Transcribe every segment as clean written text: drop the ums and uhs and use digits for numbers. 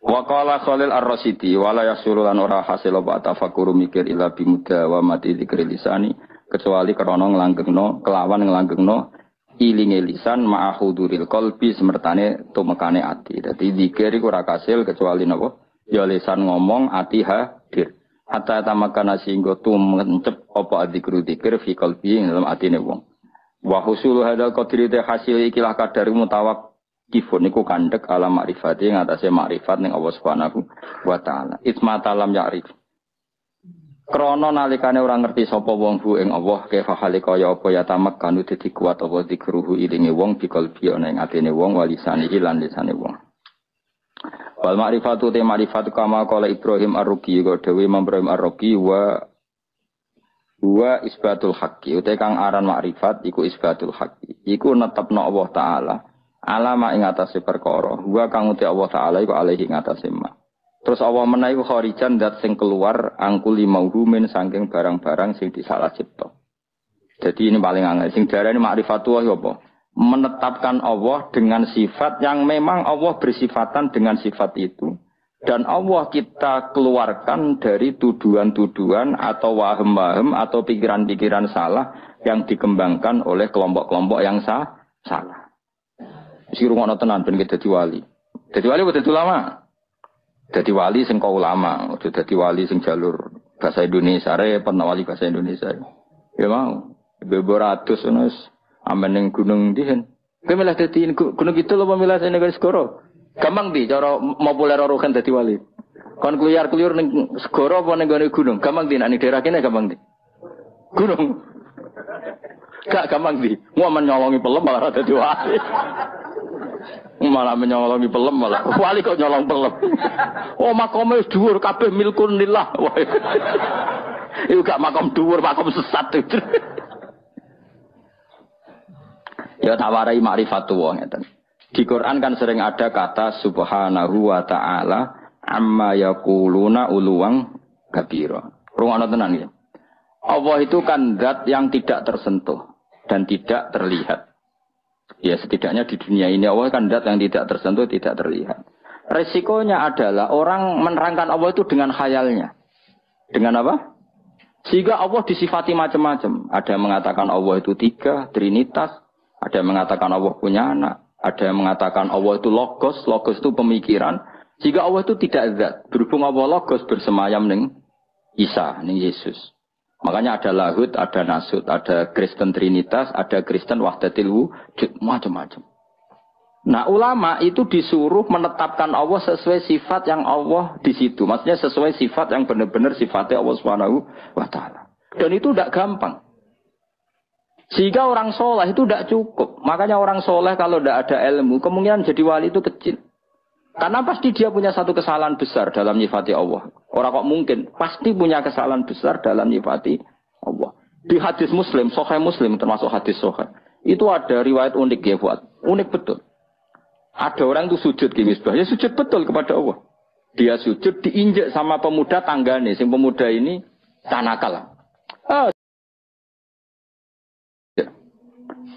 Wa qala Khalil Ar-Rasyidi wala yasulu lan ora hasil apa tafakkur mikir ila bimuda wa mati dzikri lisani kecuali krana nglanggengno kelawan nglanggengno ilinge lisan ma'huduril qalbi semertane tumekane ati. Dadi zikir iku ora kasil kecuali napa? Ya lisan ngomong ati hadir. Hatta tamakana singgo tumencep apa dzikru dzikir fi qalbi ing dalam atine wong. Wa husulu hadal qadri te hasil ikilah kadar mutawakkifun iku kandhek ala makrifati ngatasé makrifat ning Allah Subhanahu wa taala. Itmata lam ya'rif. Krana nalikane ora ngerti sapa wong bu ing Allah kaifa hale kaya apa ya tamakkanu dadi kuat apa dikruhu ilinge wong biqalbi ana ing atine wong walisane lan lisane wong. Wal ma'rifatu te ma'rifatu kama qala Ibrahim Ar-Ruqi kok dhewe Ibrahim Ar-Ruqi wa isbatul haqqi uta kang aran ma'rifat iku isbatul haqqi iku netepno Allah taala alama ing atase perkara wa kang uti Allah taala iku alaihi ing atase ma. Terus Allah menawi kharijan dat sing keluar angkuli mauhumin saking barang-barang sing disalah cipta. Jadi ini paling angel sing darani ma'rifatullah ya apa? Menetapkan Allah dengan sifat yang memang Allah bersifatan dengan sifat itu. Dan Allah kita keluarkan dari tuduhan-tuduhan atau wahem-wahem atau pikiran-pikiran salah yang dikembangkan oleh kelompok-kelompok yang salah. Mesti rungokno tenan ben dadi wali. Dadi wali apa dadi ulama? Dadi wali sing kau ulama, udah dadi wali sing jalur bahasa Indonesia, repot wali bahasa Indonesia. Ya mau, beberatus nus, amen ning gunung dihen. Kowe milih dadi gunung itu lho milih sing negara segoro. Gampang di cara populer rokan dadi wali. Kon kluyar-kluyur ning segoro apa ning gunung? Gampang di nek ning daerah kene gampang di. Gunung. Gak gampang di. Mau menyolongi pelem malah dadi wali. Malah menyolongi pelem malah wali kok nyolong pelem. Oh makome dhuwur kabeh milkun lillah. Iku gak makom dhuwur, makom sesat. Ya tawarai ma'rifatullah ngeten. Di Quran kan sering ada kata subhanahu wa ta'ala amma yaquluna uluwang kabira. Rungono tenan ya. Allah itu kan zat yang tidak tersentuh dan tidak terlihat. Ya setidaknya di dunia ini Allah kan zat yang tidak tersentuh, tidak terlihat. Resikonya adalah orang menerangkan Allah itu dengan khayalnya. Dengan apa? Sehingga Allah disifati macam-macam. Ada yang mengatakan Allah itu tiga, trinitas. Ada yang mengatakan Allah punya anak. Ada yang mengatakan Allah itu logos. Logos itu pemikiran. Sehingga Allah itu tidak zat. Berhubung Allah logos bersemayam ning Isa, ning Yesus. Makanya ada lahud, ada nasud, ada Kristen Trinitas, ada Kristen Wahdatil Wujud, macam-macam. Nah ulama itu disuruh menetapkan Allah sesuai sifat yang Allah di situ. Maksudnya sesuai sifat yang benar-benar sifatnya Allah Subhanahu wa Ta'ala. Dan itu tidak gampang. Sehingga orang soleh itu tidak cukup. Makanya orang soleh kalau tidak ada ilmu, kemungkinan jadi wali itu kecil. Karena pasti dia punya satu kesalahan besar dalam nyifati Allah. Orang kok mungkin pasti punya kesalahan besar dalam nyifati Allah. Di hadis Muslim, Sahih Muslim termasuk hadis Sahih, itu ada riwayat unik ya buat. Unik betul. Ada orang itu sujud di misbah, ya sujud betul kepada Allah. Dia sujud diinjek sama pemuda tanggane, sing pemuda ini tanakal.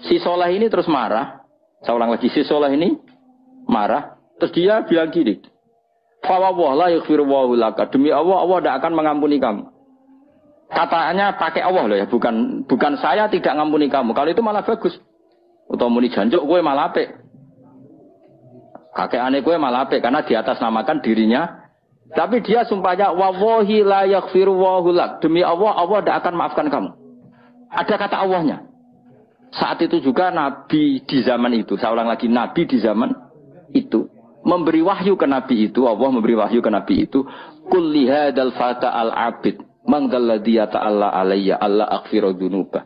Si Soleh ini terus marah. Saya ulang lagi, si Soleh ini marah. Terus dia bilang gini, "Fawwah la yaghfiru Allahu laka." Demi Allah, Allah tidak akan mengampuni kamu. Katanya pakai Allah loh ya, bukan saya tidak mengampuni kamu. Kalau itu malah bagus. Atau muni janjuk gue malah apik. Kakek aneh gue malah apik karena di atas namakan dirinya. Tapi dia sumpahnya, "Wallahi la yaghfiru Allahu lak." Demi Allah, Allah tidak akan maafkan kamu. Ada kata Allahnya. Saat itu juga Nabi di zaman itu, saya ulang lagi, Nabi di zaman itu memberi wahyu ke Nabi itu, Allah memberi wahyu ke Nabi itu, "Qul li hadzal fata al-abid, man dzalladzi yata'alla alayya alla aghfiru dzunuba."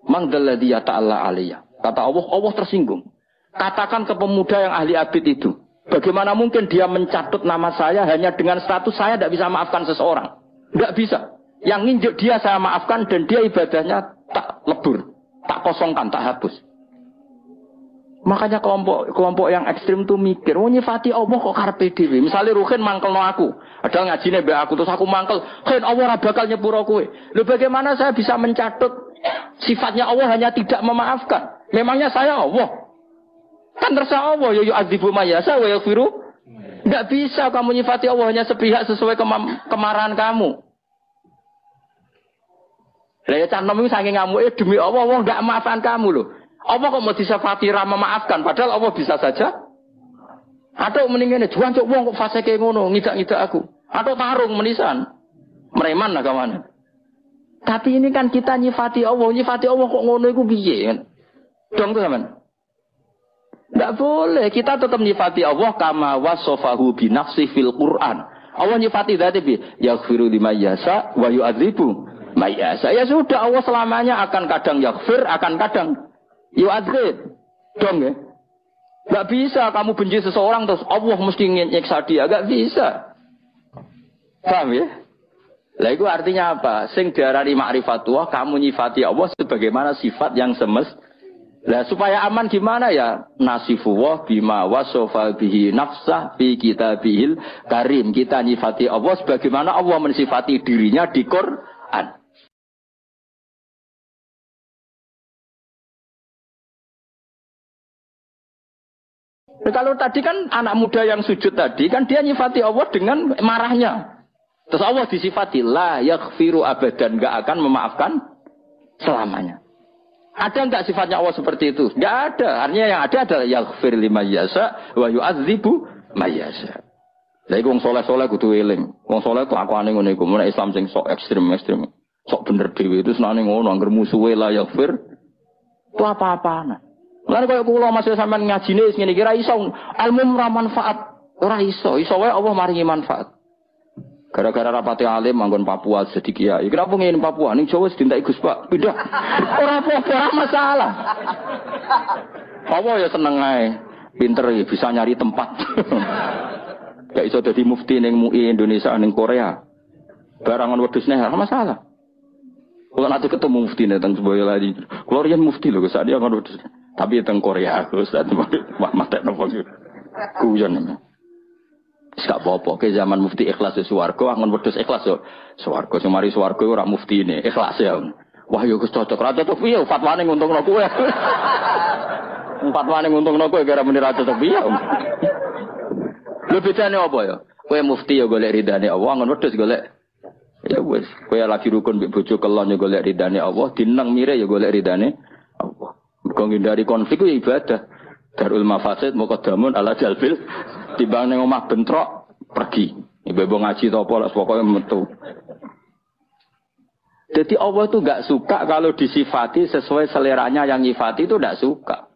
Man dzalladzi yata'alla alayya. Kata Allah, Allah tersinggung. Katakan ke pemuda yang ahli abid itu, bagaimana mungkin dia mencatut nama saya hanya dengan status saya tidak bisa maafkan seseorang? Tidak bisa. Yang nginjek dia saya maafkan dan dia ibadahnya tak lebur. Tak kosongkan, tak hapus. Makanya kelompok yang ekstrim tuh mikir, oh nyifati Allah kok karepe dhewe. Misale Ruhin mangkelno aku, ada ngajine mbek aku terus aku mangkel, "Ruhin Allah ora bakal nyepuro kowe." Lho bagaimana saya bisa mencatut sifatnya Allah hanya tidak memaafkan? Memangnya saya Allah? Kan terserah Allah, ya yu'adzibu may yasha wa yaghfiru Enggak bisa kamu nyifati Allah hanya sepihak sesuai kemarahan kamu. Lah ya canom itu saking ngamuk demi Allah enggak maafkan kamu loh. Allah kok mau disifati ra memaafkan padahal Allah bisa saja. Atau mendingan juan cok wong kok fase kayak ngono ngidak-ngidak aku. Atau tarung menisan. Mereman lah kawan. Tapi ini kan kita nyifati Allah kok ngono iku piye kan? Dong tuh teman. Enggak boleh, kita tetap nyifati Allah kama wasofahu bi nafsi fil Quran. Allah nyifati dzat bi yaghfiru liman yasha wa yu'adzibu may yasha. Ya sudah Allah selamanya akan kadang yaghfir, akan kadang yu'adzib. Dong ya. Enggak bisa kamu benci seseorang terus Allah mesti nyiksa dia, enggak bisa. Paham ya? Lah itu artinya apa? Sing diarani ma'rifatullah kamu nyifati Allah sebagaimana sifat yang semestinya. Lah supaya aman gimana ya? Nasifullah bima wasofa bihi nafsah fi kitabihil karim. Kita nyifati Allah sebagaimana Allah mensifati dirinya di Quran. Nah, kalau tadi kan anak muda yang sujud tadi kan dia nyifati Allah dengan marahnya. Terus Allah disifati la yaghfiru abadan, enggak akan memaafkan selamanya. Ada enggak sifatnya Allah seperti itu? Enggak ada. Artinya yang ada adalah yaghfir liman yasha wa yu'adzibu may yasha. Lah iku wong saleh-saleh kudu eling. Wong saleh kelakuane ngono iku, mun Islam sing sok ekstrem-ekstrem. Sok bener dhewe itu senane ngono, anggere musuhe la yaghfir. Itu apa-apaan. Lan koyo kula masih sampean ngajine wis ngene iki ra iso ilmu ora manfaat. Ora iso, iso wae Allah maringi manfaat. Gara-gara rapati alim manggon Papua jadi kiai. Kenapa ngene Papua? Ning Jawa sedintai Gus Pak. Pindah. Ora apa-apa masalah. Apa ya seneng ae. Pinter ya bisa nyari tempat. Gak iso dadi mufti ning MUI Indonesia ning Korea. Barangan wedhus nek ora masalah. Kalau nanti ketemu mufti teng Boyolali. Kulo riyen mufti lho Gus Adi kan wedhus. Tapi teng Korea Gus Adi mate nopo gitu. Kuyon. Gak apa-apa, ke zaman mufti ikhlas ya swarga, angon wedhus ikhlas yo. Swarga sing mari swarga ora mufti ini, ikhlas ya. Wah yo Gus cocok, ra cocok piye fatwane nguntungno kowe. Fatwane nguntungno kowe gara muni ra cocok piye. Lho bedane apa ya? Kowe mufti yo golek ridane Allah, angon wedhus golek. Ya wis, kowe lagi rukun mbek bojo kelon yo golek ridane Allah, dineng mire yo golek ridane Allah. Mergo ngindari konflik ku ibadah. Darul mafasid muqaddamun ala jalbil. Timbang ning omah bentrok pergi. Ibu ngaji to apa lah pokoke metu. Jadi Allah itu enggak suka kalau disifati sesuai seleranya yang nyifati itu enggak suka.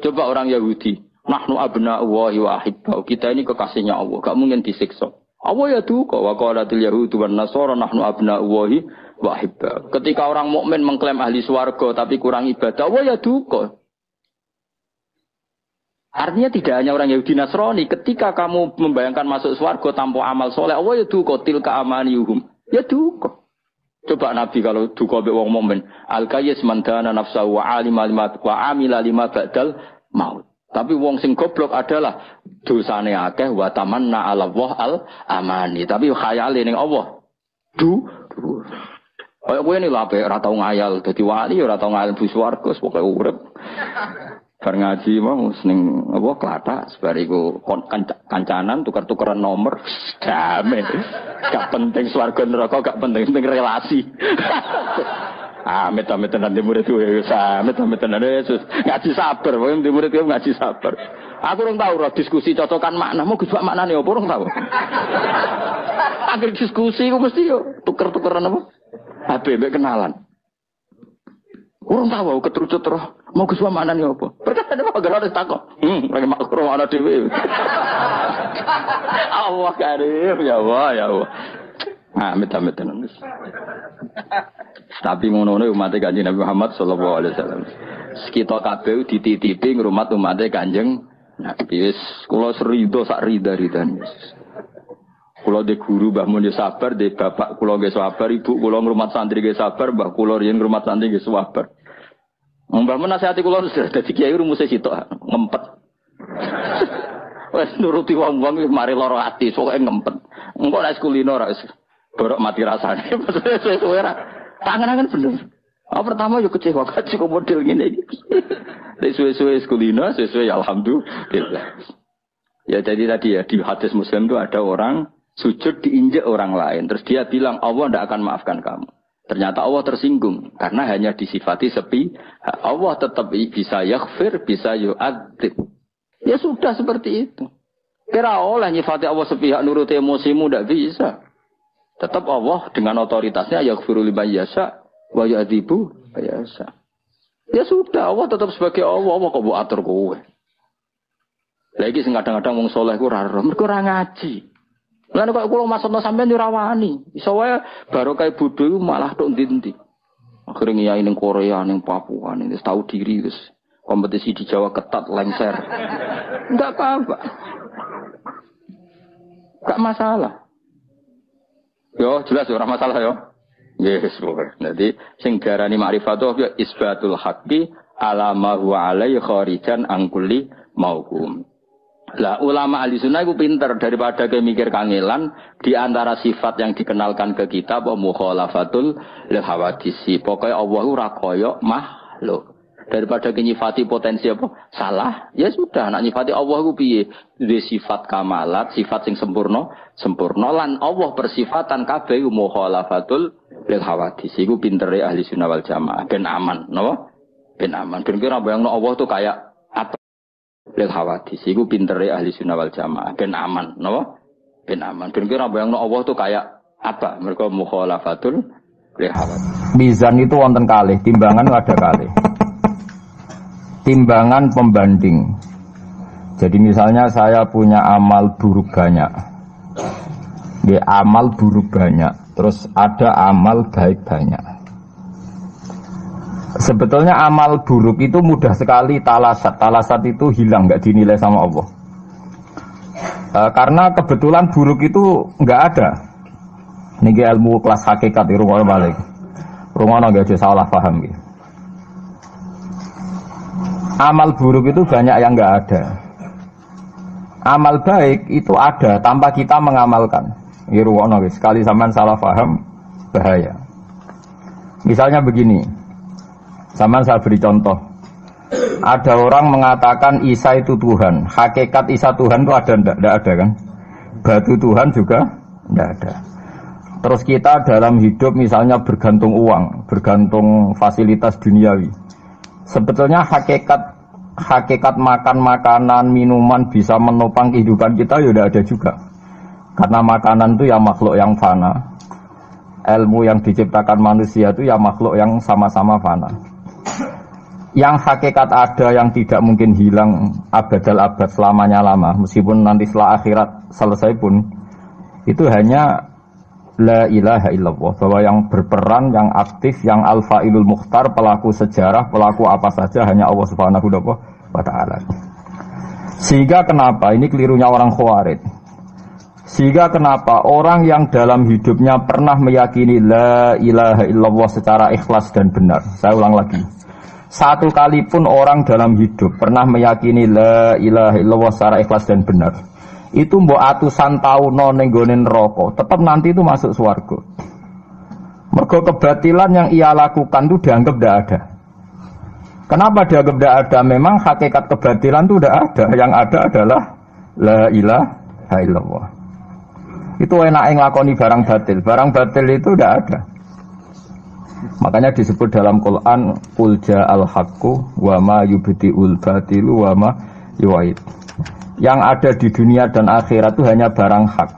Coba orang Yahudi, nahnu abna'ullahi wa ahibbau. Kita ini kekasihnya Allah, enggak mungkin disiksa. Allah ya duka wa qalatil yahudu wan nasara nahnu abna'ullahi wa ahibbau. Ketika orang mukmin mengklaim ahli swarga tapi kurang ibadah, Allah ya duka. Artinya tidak hanya orang Yahudi Nasrani, ketika kamu membayangkan masuk surga tanpa amal soleh, Allah ya duka tilka amaniyuhum. Ya duka. Coba Nabi kalau duka be wong mukmin, al-qayyis man dana nafsahu wa alima lima wa amila lima ba'dal maut. Tapi wong sing goblok adalah dosane akeh wa tamanna ala Allah al-amani. Tapi khayale ning Allah. Kaya kowe ini lha ora tau ngayal dadi wali ora tau ngayal bu swarga pokoke urip. Bar ngaji mau seneng apa klata sebariku kancanan tukar-tukaran nomor damai gak penting swarga neraka gak penting relasi amit-amit tenan di murid gue amit-amit tenan Yesus ngaji sabar wong di murid gue ngaji sabar aku urung tahu roh diskusi cocokan makna mau Gus maknane apa urung tahu akhir diskusi ku mesti yo tuker-tukeran apa HP mbek kenalan urung tahu keterucut roh mau Gus maknane apa perkara apa gara harus takok lagi makro ana dhewe Allah karim ya Allah amit-amit tenan tapi ngono-ngono umat Kanjeng Nabi Muhammad sallallahu alaihi wasallam kita kabeh dititipi ngrumat umat Kanjeng Nabi wis kula serido sak rida-ridane kula de guru Mbah Mun sabar, de bapak kula nggih sabar, ibu kula ngrumat santri nggih sabar, mbah kula riyen ngrumat santri nggih sabar. Mbah Mun nasihati kula dadi kiai rumuse sitok ngempet. Wes nuruti wong-wong mari lara ati, pokoke ngempet. Engko nek kulino ora wis borok mati rasane. Suwe ora. Tangan-tangan bener. Pertama yo kecewa kaji kok model ngene iki. Nek suwe-suwe kulino, suwe-suwe ya alhamdulillah. Ya jadi tadi ya di hadis Muslim itu ada orang sujud diinjak orang lain. Terus dia bilang Allah tidak akan maafkan kamu. Ternyata Allah tersinggung karena hanya disifati sepi. Allah tetap bisa yaghfir, bisa yu'adzib. Ya sudah seperti itu. Kira oleh nyifati Allah sepihak nurut emosimu tidak bisa. Tetap Allah dengan otoritasnya yaghfiru liman yasha wa yu'adzibu yasha. Ya sudah Allah tetap sebagai Allah kok mbok atur kowe. Lagi sing kadang-kadang wong saleh ku ora mergo ora ngaji. Lan kok kula maksudno sampean yo ora wani. Iso wae barokah bodho malah tok ndi-ndi. Akhire ngiyai ning Korea, ning Papua, ning tahu diri wis. Kompetisi di Jawa ketat lengser. Enggak apa-apa. Enggak masalah. Yo jelas ora masalah yo. Yes, boleh. Jadi sing diarani ma'rifatullah ya isbatul haqqi ala ma huwa alaihi kharijan an kulli mauhum. Lah ulama ahli sunnah itu pinter daripada kayak mikir kangelan di antara sifat yang dikenalkan ke kita apa mukhalafatul lil hawadisi. Pokoknya Allah ora kaya makhluk. Daripada nyifati potensi apa salah, ya sudah nak nyifati Allah ku piye? Duwe sifat kamalat, sifat sing sempurna lan Allah persifatan kabeh mukhalafatul lil hawadisi. Iku pintere ahli sunnah wal jamaah ben aman, napa? Ben aman. Ben kira bayangno Allah tuh kayak apa? Lil hawadis iku pintere ahli sunnah wal jamaah ben aman napa ben aman ben kira bayangno Allah tuh kayak apa mereka mukhalafatul lil hawadis. Mizan itu wonten kalih, timbangan ada kalih. Timbangan pembanding. Jadi misalnya saya punya amal buruk banyak. Ya amal buruk banyak, terus ada amal baik banyak. Sebetulnya amal buruk itu mudah sekali talasat. Talasat itu hilang, nggak dinilai sama Allah. Karena kebetulan buruk itu nggak ada. Niki ilmu kelas hakikat di rumah balik. Rumah nggak ada salah paham gitu. Amal buruk itu banyak yang nggak ada. Amal baik itu ada tanpa kita mengamalkan. Di rumah sekali sampean salah paham bahaya. Misalnya begini. Sama saya beri contoh. Ada orang mengatakan Isa itu Tuhan. Hakikat Isa Tuhan itu ada enggak? Enggak ada kan? Batu Tuhan juga enggak ada. Terus kita dalam hidup misalnya bergantung uang, bergantung fasilitas duniawi. Sebetulnya hakikat makan makanan, minuman bisa menopang kehidupan kita ya udah ada juga. Karena makanan itu ya makhluk yang fana. Ilmu yang diciptakan manusia itu ya makhluk yang sama-sama fana. Yang hakikat ada yang tidak mungkin hilang abadal abad selamanya lama, meskipun nanti setelah akhirat selesai pun itu hanya la ilaha illallah, bahwa yang berperan, yang aktif, yang al-fa'ilul mukhtar, pelaku sejarah, pelaku apa saja hanya Allah Subhanahu wa ta'ala. Sehingga kenapa ini kelirunya orang Khawarij? Sehingga kenapa orang yang dalam hidupnya pernah meyakini la ilaha illallah secara ikhlas dan benar. Saya ulang lagi. Satu kali pun orang dalam hidup pernah meyakini la ilaha illallah secara ikhlas dan benar. Itu mbok atusan tahun ning nggone neraka, tetap nanti itu masuk surga. Mergo kebatilan yang ia lakukan itu dianggap tidak ada. Kenapa dianggap tidak ada? Memang hakikat kebatilan itu tidak ada. Yang ada adalah la ilaha illallah. Itu enak nglakoni barang batil. Barang batil itu tidak ada. Makanya disebut dalam Quran qul ja'al haqqu wa ma yubti'ul batilu wa ma yu'id. Yang ada di dunia dan akhirat itu hanya barang hak.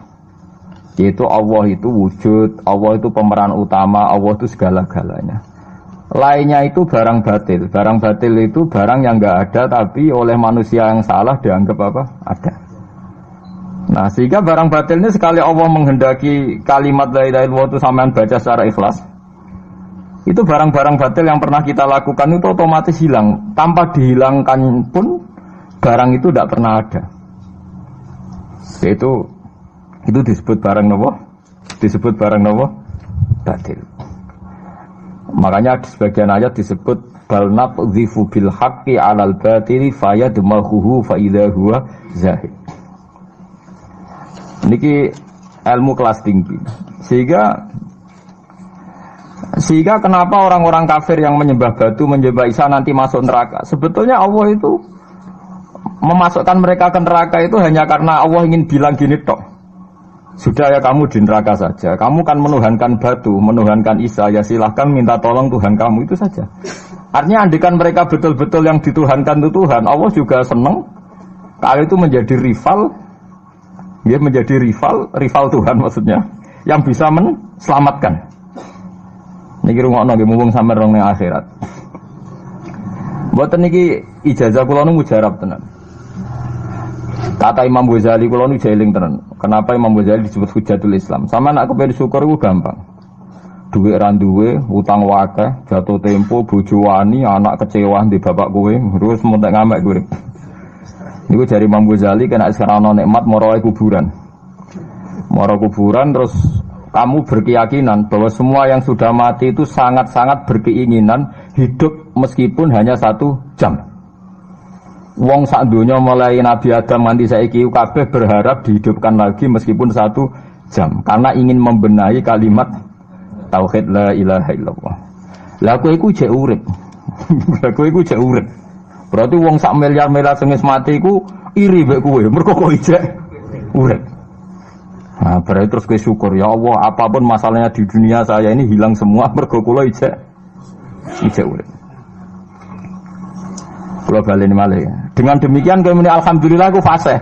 Yaitu Allah itu wujud, Allah itu pemeran utama, Allah itu segala-galanya. Lainnya itu barang batil. Barang batil itu barang yang enggak ada tapi oleh manusia yang salah dianggap apa? Ada. Nah, sehingga barang batil ini sekali Allah menghendaki kalimat la ilaha illallah itu sampean baca secara ikhlas. Itu barang-barang batil yang pernah kita lakukan itu otomatis hilang. Tanpa dihilangkan pun barang itu tidak pernah ada. Itu disebut barang nopo? Disebut barang nopo? Batil. Makanya di sebagian ayat disebut bal naqdhifu bil haqqi 'alal batili fayadmaghuhu fa idza huwa zahid. Niki ilmu kelas tinggi. Sehingga kenapa orang-orang kafir yang menyembah batu, menyembah Isa nanti masuk neraka? Sebetulnya Allah itu memasukkan mereka ke neraka itu hanya karena Allah ingin bilang gini tok. Sudah ya kamu di neraka saja. Kamu kan menuhankan batu, menuhankan Isa, ya silahkan minta tolong Tuhan kamu, itu saja. Artinya andikan mereka betul-betul yang dituhankan itu Tuhan, Allah juga senang kalau itu menjadi rival, dia menjadi rival Tuhan maksudnya, yang bisa menselamatkan. Niki rungokno nggih mumpung sampe rong ning akhirat. Mboten niki ijazah kula nu mujarab tenan. Kata Imam Ghazali kula nu jeling tenan. Kenapa Imam Ghazali disebut Hujatul Islam? Sama nak kepen syukur iku gampang. Duit ra duwe, utang wakeh, jatuh tempo, bojo wani, anak kecewa di bapak kowe, terus mentek ngamek kowe. Niku jari Imam Ghazali kena sekarang ana nikmat moro kuburan. Moro kuburan terus kamu berkeyakinan bahwa semua yang sudah mati itu sangat-sangat berkeinginan hidup meskipun hanya 1 jam. Wong sak donya mulai Nabi Adam nganti saiki kabeh berharap dihidupkan lagi meskipun 1 jam karena ingin membenahi kalimat tauhid la ilaha illallah. Lah kowe iku jek urip. Lah kowe iku jek urip. Berarti wong sak miliar-miliar sing wis mati iku iri mbek kowe, mergo kowe jek urip. Nah, berarti terus gue syukur ya Allah, apapun masalahnya di dunia saya ini hilang semua mergo kula ijek urip. Kula baleni malih. Dengan demikian kowe muni alhamdulillah aku fasih.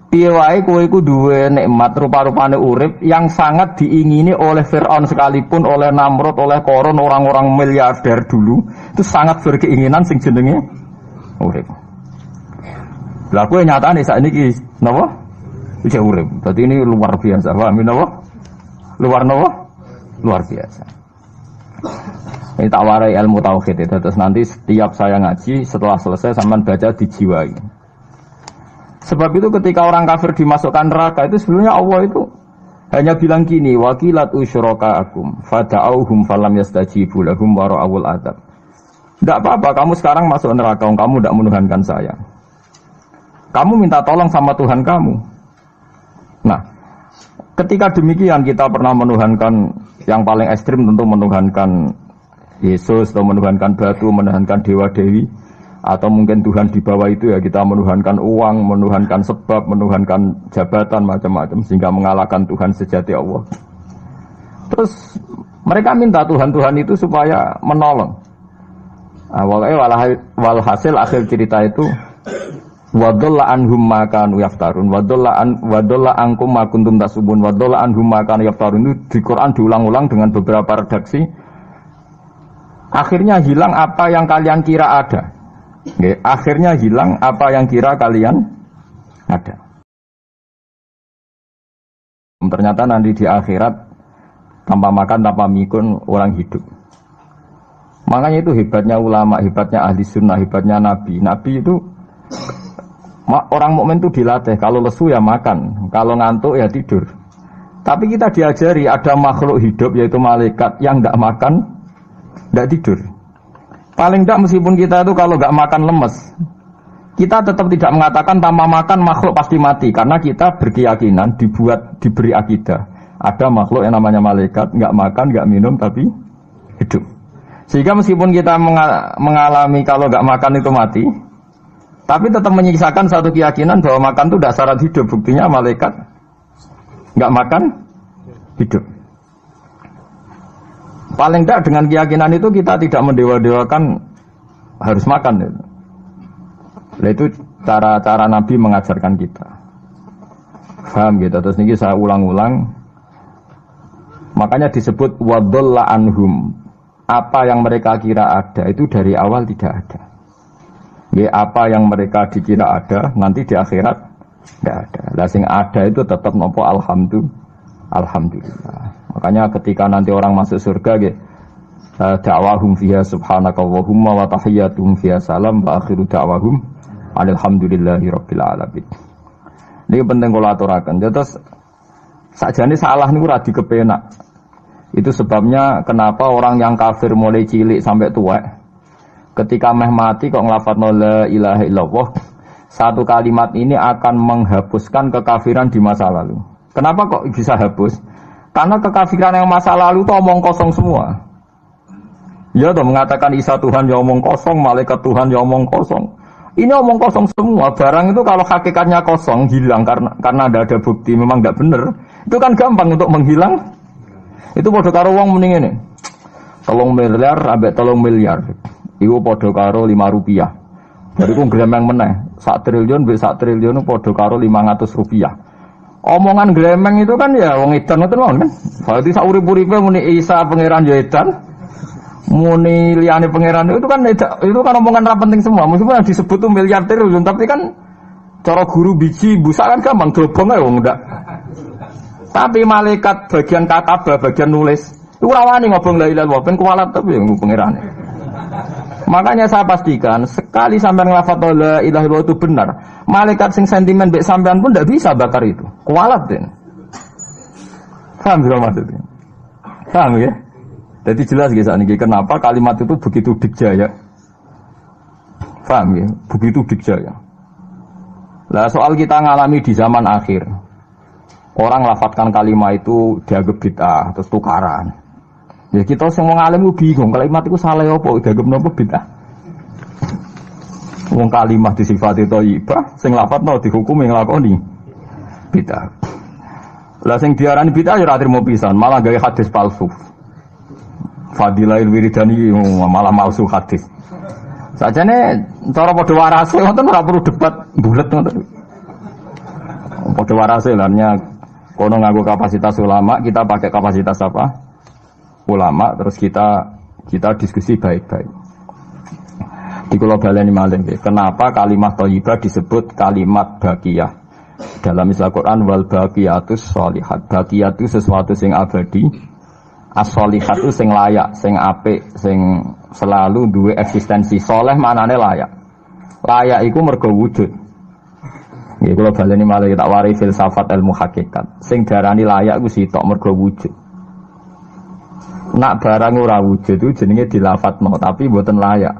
Piye wae kowe iku duwe nikmat rupa-rupane urip yang sangat diingini oleh Firaun sekalipun, oleh Namrud, oleh Qarun, orang-orang miliarder dulu, itu sangat berkeinginan sing jenenge urip. Lah kowe nyatane sakniki napa? Ijek urip. Berarti ini luar biasa. Paham napa? Luar biasa. Ini tak warai ilmu tauhid itu. Terus nanti setiap saya ngaji setelah selesai sampean baca dijiwai. Sebab itu ketika orang kafir dimasukkan neraka itu sebenarnya Allah itu hanya bilang gini, wakilat usyrakaakum fada'auhum falam yastajibu lahum wa ra'awul adab. Tidak apa-apa, kamu sekarang masuk neraka, kamu tidak menuhankan saya. Kamu minta tolong sama Tuhan kamu. Nah, ketika demikian kita pernah menuhankan yang paling ekstrim tentu menuhankan Yesus atau menuhankan batu, menuhankan dewa-dewi, atau mungkin Tuhan di bawah itu ya kita menuhankan uang, menuhankan sebab, menuhankan jabatan macam-macam sehingga mengalahkan Tuhan sejati Allah. Terus mereka minta Tuhan-Tuhan itu supaya menolong. Walhasil akhir cerita itu wadalla anhum ma kanu yaftarun wadalla ankum ma kuntum tasubun wadalla anhum ma kanu yaftarun. Itu di Quran diulang-ulang dengan beberapa redaksi. Akhirnya hilang apa yang kalian kira ada. Akhirnya hilang apa yang kira kalian ada. Ternyata nanti di akhirat tanpa makan, tanpa mikun orang hidup. Makanya itu hebatnya ulama, hebatnya ahli sunnah, hebatnya nabi. Nabi itu orang mukmin itu dilatih, kalau lesu ya makan, kalau ngantuk ya tidur. Tapi kita diajari ada makhluk hidup yaitu malaikat yang tidak makan, tidak tidur. Paling tidak meskipun kita itu kalau nggak makan lemes, kita tetap tidak mengatakan tanpa makan makhluk pasti mati, karena kita berkeyakinan diberi akidah. Ada makhluk yang namanya malaikat, nggak makan, nggak minum tapi hidup. Sehingga meskipun kita mengalami kalau nggak makan itu mati, tapi tetap menyisakan satu keyakinan bahwa makan itu tidak syarat hidup. Buktinya malaikat nggak makan, hidup. Paling tidak dengan keyakinan itu kita tidak mendewa-dewakan harus makan. Nah, itu cara Nabi mengajarkan kita. Paham gitu. Terus ini saya ulang-ulang. Makanya disebut wadalla anhum. Apa yang mereka kira ada itu dari awal tidak ada. Ya, apa yang mereka dikira ada nanti di akhirat tidak ada. Lah sing ada itu tetap nopo alhamdulillah. Makanya ketika nanti orang masuk surga gitu, da'wahum fiha subhanakallahumma wa tahiyyatuhum fiha salam wa akhiru da'wahum alhamdulillahi rabbil alamin. Ini penting kula aturaken. Terus sakjane salah niku ora dikepenak. Itu sebabnya kenapa orang yang kafir mulai cilik sampai tua, ketika meh mati kok nglafadzna la ilaha illallah, satu kalimat ini akan menghapuskan kekafiran di masa lalu. Kenapa kok bisa hapus? Karena kekafiran yang masa lalu itu omong kosong semua. Ya toh, mengatakan Isa Tuhan ya omong kosong, malaikat Tuhan ya omong kosong. Ini omong kosong semua. Barang itu kalau hakikatnya kosong, hilang karena ada bukti memang tidak benar. Itu kan gampang untuk menghilang. Itu podo karo wong mending ini. 3 miliar ambek 3 miliar. Iku podo karo 5 rupiah. Bariku gremeng meneh. 1 triliun ambek 1 triliun podo karo 500 rupiah. Omongan gremeng itu kan ya wong edan ngoten kan. Berarti sak urip-uripe muni Isa pangeran ya edan. Muni liyane pangeran itu kan omongan ra penting semua. Meskipun yang disebut tuh miliar triliun, tapi kan cara guru biji busak kan gampang dobong ae wong ndak. Tapi malaikat bagian katabah, bagian nulis, itu rawani ngobong la ilaha illallah ben kuwalat tapi yang pangeran. Makanya saya pastikan sekali sampean nglafadz la ilaha illallah itu benar, malaikat sing sentimen mbek sampean pun ndak bisa bakar itu. Kuwalat den. Paham maksudnya? Paham ya? Jadi jelas guys, ini kenapa kalimat itu begitu dikjaya. Paham ya? Begitu dikjaya. Lah soal kita ngalami di zaman akhir. Orang lafadzkan kalimat itu dianggap bid'ah, terus tukaran. Ya kita semua ngalim bingung, kalimat itu salah apa, dianggap napa bid'ah. Wong kalimat disifati thayyibah, sing lafadzno dihukumi nglakoni bid'ah. Lah sing diarani bid'ah ya ora trimo pisan, malah gawe hadis palsu. Fadilail wiridani malah palsu hadis. Sajane cara padha warase ngoten ora perlu debat bulet ngoten. Padha warase lannya kono nganggo kapasitas ulama, kita pakai kapasitas apa? Ulama, terus kita diskusi baik-baik. Di kula baleni malih nggih, kenapa kalimat thayyibah disebut kalimat baqiyah? Dalam istilah Quran wal baqiyatus sholihat. Baqiyah itu sesuatu sing abadi. As-sholihat itu sing layak, sing apik, sing selalu duwe eksistensi. Soleh maknane layak. Layak iku mergo wujud. Nggih kula baleni malih tak wari filsafat ilmu hakikat. Sing darani layak ku sitok mergo wujud. Nak barang ora wujud itu jenenge dilafadzno tapi mboten layak.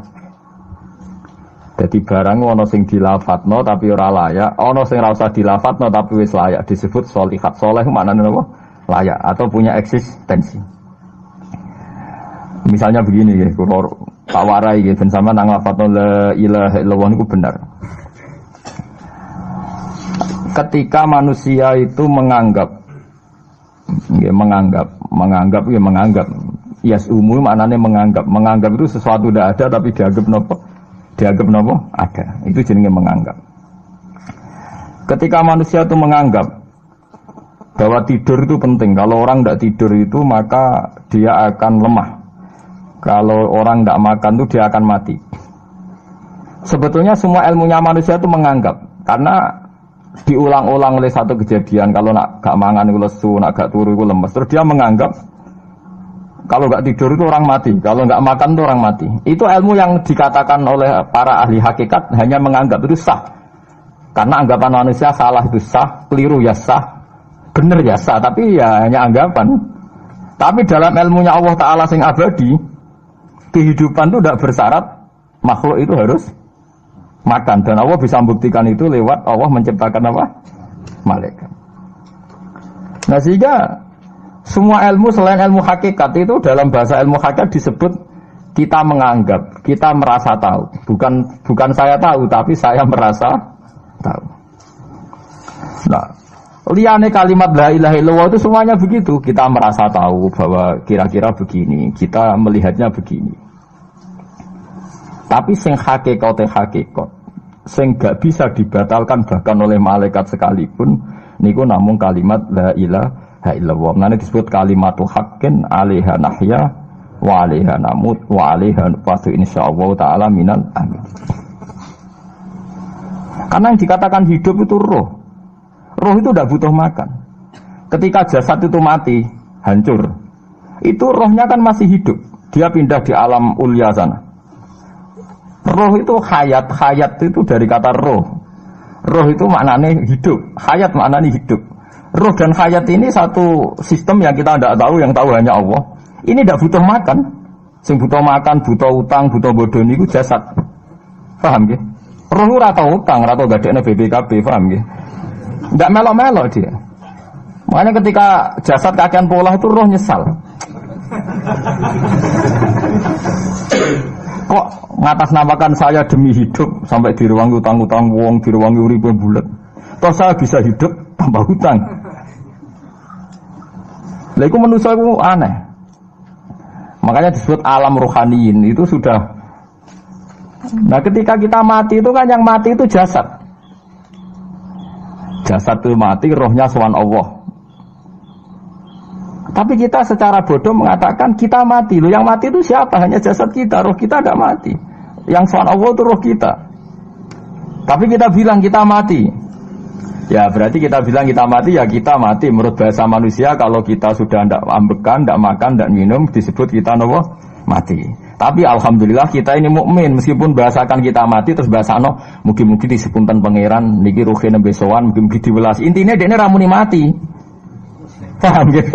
Jadi barang ana sing dilafadzno tapi ora layak, ana sing ora usah dilafadzno tapi wis layak disebut sholihat. Soleh maknane apa? Layak atau punya eksistensi. Misalnya begini ya, kalau tak warai ya, ben sama nang lafadzno la ilaha illallah itu benar. Ketika manusia itu menganggap, yasumu maknanya menganggap itu sesuatu tidak ada tapi dianggap nopo ada. Itu jenenge menganggap. Ketika manusia itu menganggap bahwa tidur itu penting, kalau orang tidak tidur itu maka dia akan lemah. Kalau orang tidak makan itu dia akan mati. Sebetulnya semua ilmunya manusia itu menganggap, karena diulang-ulang oleh satu kejadian. Kalau nak gak mangan itu lesu, nak gak turu itu lemes. Terus dia menganggap kalau gak tidur itu orang mati, kalau gak makan itu orang mati. Itu ilmu yang dikatakan oleh para ahli hakikat hanya menganggap itu sah. Karena anggapan manusia salah itu sah, keliru ya sah, benar ya sah, tapi ya hanya anggapan. Tapi dalam ilmunya Allah Ta'ala sing abadi, kehidupan itu tidak bersyarat makhluk itu harus makan, dan Allah bisa membuktikan itu lewat Allah menciptakan apa? Malaikat. Nah sehingga semua ilmu selain ilmu hakikat itu dalam bahasa ilmu hakikat disebut kita menganggap, kita merasa tahu. Bukan saya tahu, tapi saya merasa tahu. Nah, liyane kalimat la ilaha illallah itu semuanya begitu. Kita merasa tahu bahwa kira-kira begini, kita melihatnya begini. Tapi sing hakikat, sing gak bisa dibatalkan bahkan oleh malaikat sekalipun, niku namung kalimat la ilaha illallah. Nanti disebut kalimatu haqqin 'alaiha nahya wa 'alaiha namut wa 'alaiha nufatu insyaallah taala minal amin. Karena yang dikatakan hidup itu roh. Roh itu tidak butuh makan. Ketika jasad itu mati, hancur, itu rohnya kan masih hidup. Dia pindah di alam ulya sana. Roh itu hayat itu dari kata roh. Roh itu maknanya hidup, hayat maknanya hidup. Roh dan hayat ini satu sistem yang kita tidak tahu, yang tahu hanya Allah. Ini tidak butuh makan. Sing butuh makan, butuh utang, butuh bodoh itu jasad. Paham ya? Roh ora tau utang, ora tau gadekne BPKB, paham ya? Tidak melo-melo dia. Makanya ketika jasad kakean pola itu roh nyesal. kok ngatasnamakan saya demi hidup sampai direwangi utang-utang wong, direwangi uripe bulet. Toh saya bisa hidup tanpa hutang. Lah iku manusa iku aneh. Makanya disebut alam rohaniin itu sudah. Nah, ketika kita mati itu kan yang mati itu jasad. Jasad itu mati, rohnya sowan Allah. Tapi kita secara bodoh mengatakan kita mati. Loh, yang mati itu siapa? Hanya jasad kita, roh kita tidak mati. Yang sowan Allah itu roh kita. Tapi kita bilang kita mati. Ya berarti kita bilang kita mati, ya kita mati. Menurut bahasa manusia, kalau kita sudah tidak ambekan, tidak makan, tidak minum, disebut kita nopo mati. Tapi alhamdulillah kita ini mukmin, meskipun bahasakan kita mati terus bahasano mugi-mugi disepunten pangeran niki ruhe nembe sowan, mugi-mugi diwelas. Intinya dene ramuni mati. Paham nggih?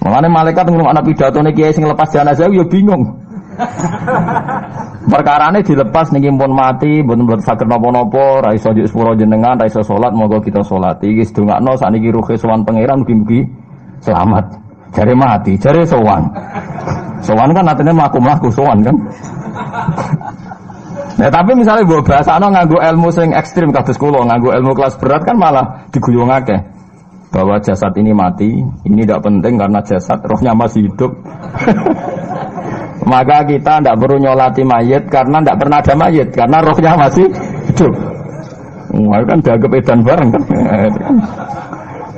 Makane malaikat ngurung anak pidatone kiai sing lepas jenazah yo bingung. Perkarane dilepas niki pun mati, mboten saged napa-napa, ra iso njuk sepuro jenengan, ra iso salat, monggo kita salat. Iki sedongakno sakniki ruhe sowan pangeran mugi-mugi selamat. Jare mati, jare sowan. Sowan kan artinya mlaku-mlaku sowan kan. Nah, tapi misalnya mbok bahasano nganggo ilmu sing ekstrim kados kula, nganggo ilmu kelas berat kan malah diguyungake. Bahwa jasad ini mati, ini tidak penting karena jasad rohnya masih hidup. Maka kita tidak perlu nyolati mayit karena tidak pernah ada mayit karena rohnya masih hidup. Wah, kan dianggap edan bareng kan.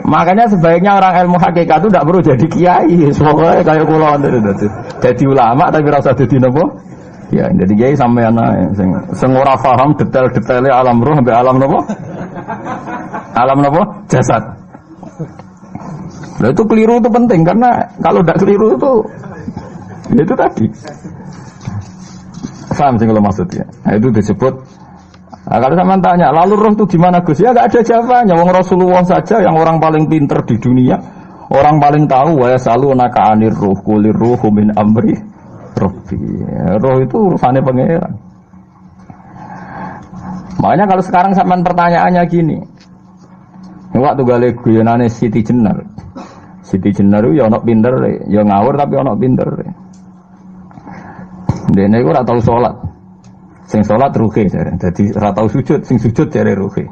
Makanya sebaiknya orang ilmu hakikat itu tidak perlu jadi kiai. Pokoknya kayak kula jadi ulama tapi rasa jadi napa? Ya, jadi kiai sampean ae sing ora paham detail-detailnya alam roh sampai alam napa? Alam napa? Jasad. Nah, itu keliru itu penting karena kalau tidak keliru itu tadi. Paham sih kalau maksudnya. Nah, itu disebut. Nah, kalau sama tanya, lalu roh itu gimana Gus? Ya nggak ada jawabannya. Wong Rasulullah saja yang orang paling pinter di dunia, orang paling tahu. Wa yasalunaka 'anir ruh, qulir ruhu min amri rabbi. Roh itu urusannya pangeran. Makanya kalau sekarang sampean pertanyaannya gini. Waktu gale guyonane Siti Jenar. Siti Jenar itu ya ono pinter, ya ngawur tapi ono pinter. Dene iku ora tau salat. Sing salat ruhe jare. Dadi ora tau sujud, sing sujud jare ruhe.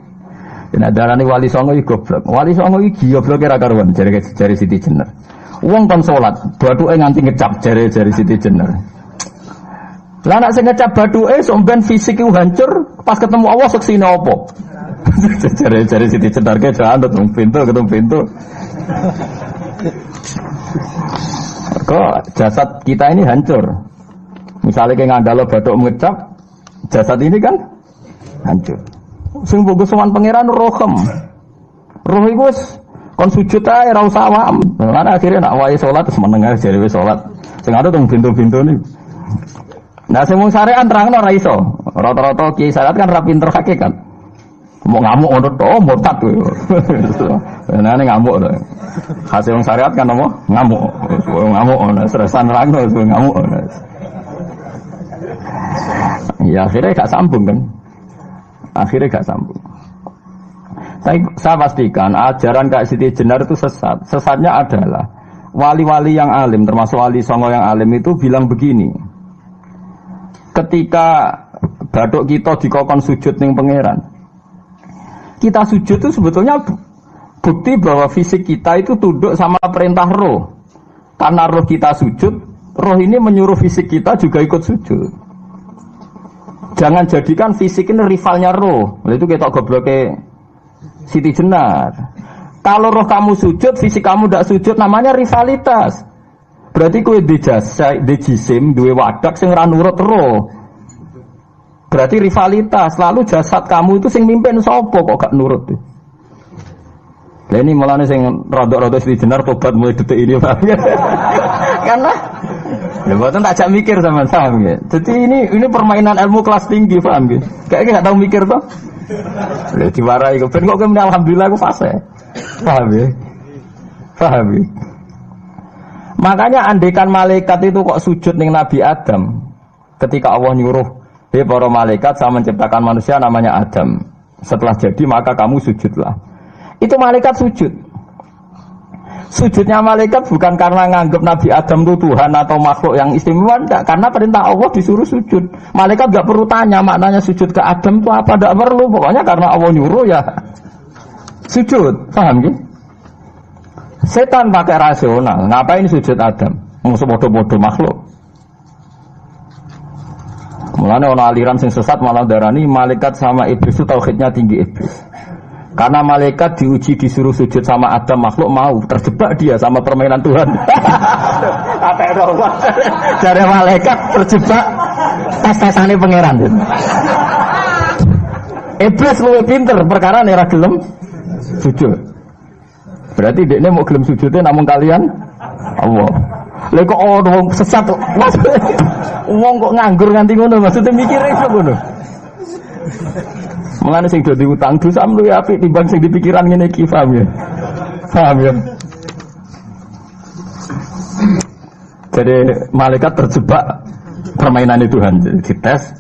Yen darane wali songo iki goblok. Wali songo iki gobloke ra karuan jare Siti Jenar. Wong kon salat, bathuke nganti ngecap jare Siti Jenar. Lah nek sing ngecap bathuke sampean fisik iku hancur, pas ketemu Allah seksine apa? Jare Siti Jenar ke jalan ketemu pintu. Kok jasad kita ini hancur. Misalnya kayak ngandalo bathuk ngecap, jasad ini kan hancur. Sing mbok sowan pangeran rohem. Roh iku wis kon sujud ae ora usah awam. Lan akhire nak wae salat terus meneng ae jare wis salat. Sing ada teng pintu-pintu ni. Nah sing mung syariat terangno ora iso. Rata-rata kiai syariat kan ra pinter hakikat. Mau ngamuk ngono to, murtad kowe. Nah ini ngamuk to. Hasil wong syariat kan apa? Ngamuk. Ngamuk ngono, stresan nerangno ngamuk. Ya akhirnya gak sambung kan. Akhirnya gak sambung. Saya pastikan ajaran Kak Siti Jenar itu sesat. Sesatnya adalah wali-wali yang alim, termasuk wali songo yang alim itu bilang begini. Ketika bathuk kita dikokon sujud ning pangeran, kita sujud itu sebetulnya bukti bahwa fisik kita itu tunduk sama perintah roh. Karena roh kita sujud, roh ini menyuruh fisik kita juga ikut sujud. Jangan jadikan fisik ini rivalnya roh. Itu kita gobloknya Siti Jenar. Kalau roh kamu sujud, fisik kamu tidak sujud, namanya rivalitas. Berarti kowe di jisim, duwe wadak sing ra nurut roh. Berarti rivalitas. Lalu jasad kamu itu sing mimpin sapa kok gak nurut tuh. Lah ini mulane sing rada-rada Siti Jenar tobat mulai detik ini. Karena ya mboten tak jak mikir sama ya. Jadi ini permainan ilmu kelas tinggi, paham nggih? Kayaknya enggak tahu mikir toh. Lah diwarai kok ben kok alhamdulillah aku fase. Paham ya? Paham ya? Makanya andekan malaikat itu kok sujud ning Nabi Adam ketika Allah nyuruh, "Hei para malaikat, saya menciptakan manusia namanya Adam. Setelah jadi maka kamu sujudlah." Itu malaikat sujud. Sujudnya malaikat bukan karena nganggap Nabi Adam itu Tuhan atau makhluk yang istimewa, enggak. Karena perintah Allah disuruh sujud. Malaikat enggak perlu tanya maknanya sujud ke Adam itu apa, enggak perlu. Pokoknya karena Allah nyuruh ya sujud. Paham ya? Setan pakai rasional. Ngapain sujud Adam? Musuh bodoh-bodoh makhluk. Mulane ana aliran sing sesat malah darani malaikat sama iblis itu tauhidnya tinggi iblis. Karena malaikat diuji disuruh sujud sama Adam makhluk mau terjebak dia sama permainan Tuhan. Dari malaikat terjebak tes-tesane pangeran. Iblis luwih pinter perkara nek ra gelem sujud. Berarti dekne mau gelem sujudnya namun kalian Allah. Lha kok wong sesat kok. Wong kok nganggur nganti ngono maksudnya mikire kok ngono. Mulane sing do diutang dosa mluwi apik timbang sing dipikiran ngene iki, paham ya? Paham ya? Jadi malaikat terjebak permainan Tuhan, dites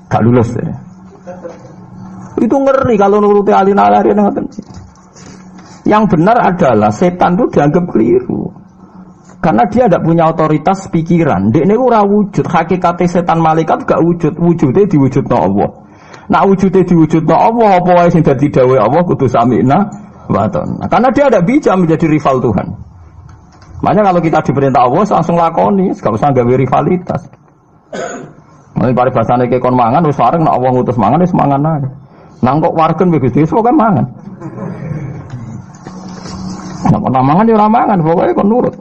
gak lulus ya. Itu ngeri kalau nuruti alin-alin ngoten. Yang benar adalah setan itu dianggap keliru. Karena dia tidak punya otoritas pikiran. Dekne ora wujud, hakikate setan malaikat gak wujud, wujudnya diwujudno Allah. Nak wujudnya diwujudno Allah, apa wae sing dadi dawuh Allah kudu sami'na wa ata'na. Karena dia tidak bisa menjadi rival Tuhan. Makanya kalau kita diperintah Allah langsung lakoni, gak usah gawe rivalitas. Mulai paribasane ke kon mangan wis wareng nek Allah ngutus mangan wis mangan ae. Nang kok wargen wis Gusti pokoke mangan. Nek kon mangan ya ora mangan, pokoke kon nurut.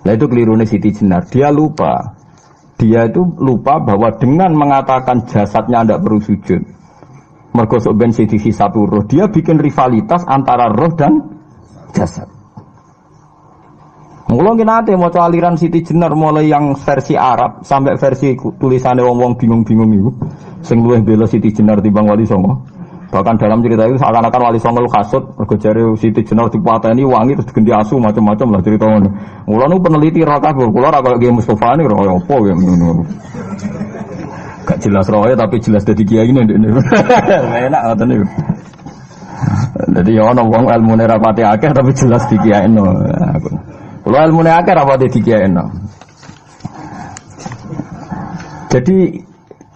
Nah itu kelirune Siti Jenar, dia lupa bahwa dengan mengatakan jasadnya tidak perlu sujud mergo sok ben sidi hisab roh, dia bikin rivalitas antara roh dan jasad. Mula nate maca aliran Siti Jenar mulai yang versi Arab sampai versi tulisannya wong-wong bingung-bingung itu sing luwih bela Siti Jenar timbang Wali Songo. Bahkan dalam cerita itu seakan-akan Wali Songo kasut mergo jare Siti Jenar dipateni wangi terus digendi asu macam-macam lah cerita ngono. Mula nu peneliti ra kabeh, kula ra kaya Mustofa ni kaya apa ya ngono. Gak jelas roe tapi jelas dadi kiai ini ndekne. Enak ngoten niku. Dadi ya ana wong ilmune ra pati akeh tapi jelas dikiyaino. Kula ilmune akeh ra pati dikiyaino. Jadi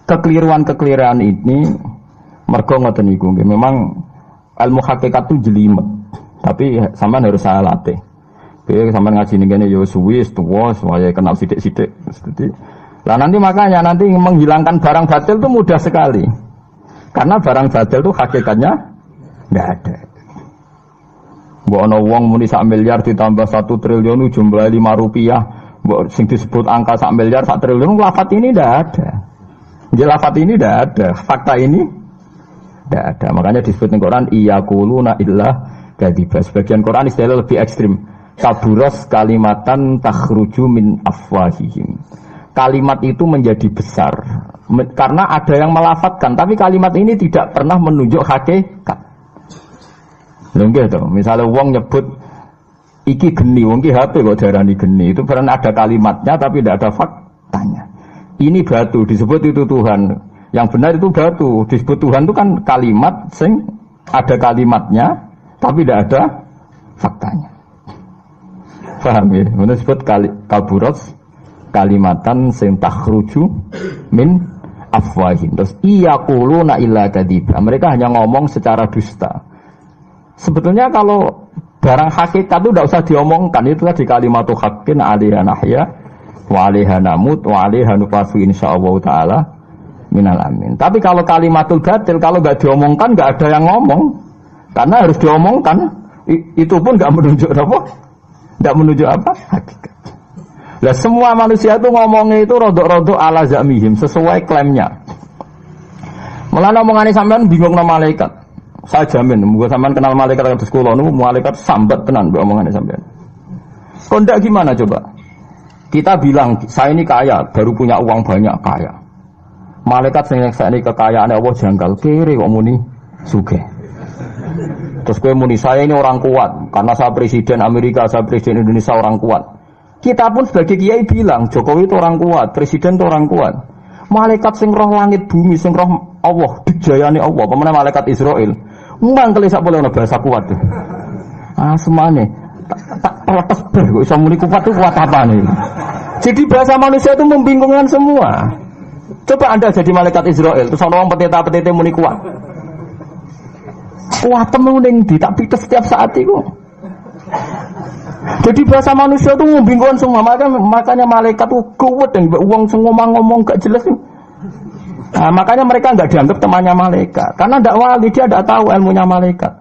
kekeliruan-kekeliruan ini mergo ngoten niku nggih memang ilmu hakikat itu jelimet. Tapi sampean harus saya latih. Kowe sampean ngaji ning kene ya suwi tuwa supaya kenal sithik-sithik. Lah nanti makanya nanti menghilangkan barang batil itu mudah sekali. Karena barang batil itu hakikatnya enggak ada. Mbok ana wong muni 1 miliar ditambah 1 triliun jumlah 5 rupiah, mbok sing disebut angka 1 miliar 1 triliun lafaz ini enggak ada. Lafaz ini enggak ada, fakta ini tidak ada. Makanya disebut di Quran iyaquluna illa kadzibah. Sebagian Quran istilah lebih ekstrim. Kaburos kalimatan takhruju min afwahihim. Kalimat itu menjadi besar karena ada yang melafatkan, tapi kalimat ini tidak pernah menunjuk hakikat. Lho nggih to, misale wong nyebut iki geni, wong iki HP kok darani geni, itu pernah ada kalimatnya tapi tidak ada faktanya. Ini batu disebut itu Tuhan. Yang benar itu batu, disebut Tuhan itu kan kalimat sing ada kalimatnya tapi tidak ada faktanya. Paham ya? Ini disebut kaburos kalimatan sing takhruju min afwahim. Terus iyaquluna illa kadzibah. Mereka hanya ngomong secara dusta. Sebetulnya kalau barang hakikat itu tidak usah diomongkan, itu tadi kalimatu haqqin 'alaiha nahya wa 'alaiha namut wa 'alaiha nufasu insyaallah taala minal amin. Tapi kalau kalimatul batil kalau nggak diomongkan nggak ada yang ngomong, karena harus diomongkan. Itu pun nggak menunjuk apa, nggak menunjuk apa hakikat. Lah semua manusia itu ngomongnya itu rodok-rodok ala zamihim sesuai klaimnya. Mulane omongane sampean bingung nama malaikat. Saya jamin, muga sampean kenal malaikat kados kula niku malaikat sambat tenan mbok omongane sampean. Kok ndak gimana coba? Kita bilang saya ini kaya, baru punya uang banyak kaya. Malaikat sing nyekseni kekayaane Allah janggal, kere kok muni sugih. Terus kowe muni saya ini orang kuat karena saya presiden Amerika, saya presiden Indonesia orang kuat. Kita pun sebagai kiai bilang Jokowi itu orang kuat, presiden itu orang kuat. Malaikat sing roh langit bumi, sing roh Allah, dijayane Allah, pemene malaikat Israel. Mangkel sak boleh ana bahasa kuat tuh. Ah semane. tak protes ber, kok iso muni kuat itu kuat apa nih? Jadi bahasa manusia itu membingungkan semua. Coba Anda jadi malaikat Israel, terus orang petita-petita muni kuat. Kuat temen di tak pites setiap saat itu. Jadi bahasa manusia itu membingungkan semua. Makanya malaikat itu kuat dan uang semua ngomong gak jelas. Nah, makanya mereka nggak dianggap temannya malaikat. Karena tidak wali, dia tidak tahu ilmunya malaikat.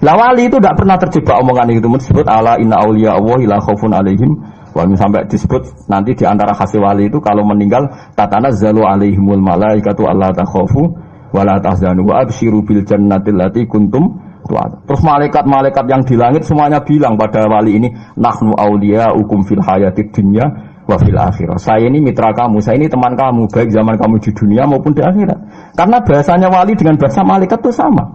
Lah wali itu tidak pernah terjebak omongan itu. Disebut ala inna auliya Allah la khaufun alaihim. Sampai disebut nanti di antara hasil wali itu kalau meninggal tatanazzalu alaihimul malaikatu alla takhafu wa la tahzanu wa absyiru bil jannati allati kuntum tu'ad. Terus malaikat-malaikat yang di langit semuanya bilang pada wali ini nahnu auliyaukum fil hayatid dunya wa fil akhirah. Saya ini mitra kamu, saya ini teman kamu baik zaman kamu di dunia maupun di akhirat. Karena bahasanya wali dengan bahasa malaikat itu sama.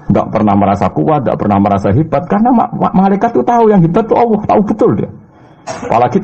Tidak pernah merasa kuat, tidak pernah merasa hebat, karena malaikat itu tahu yang hebat itu Allah, tahu betul dia. Apalagi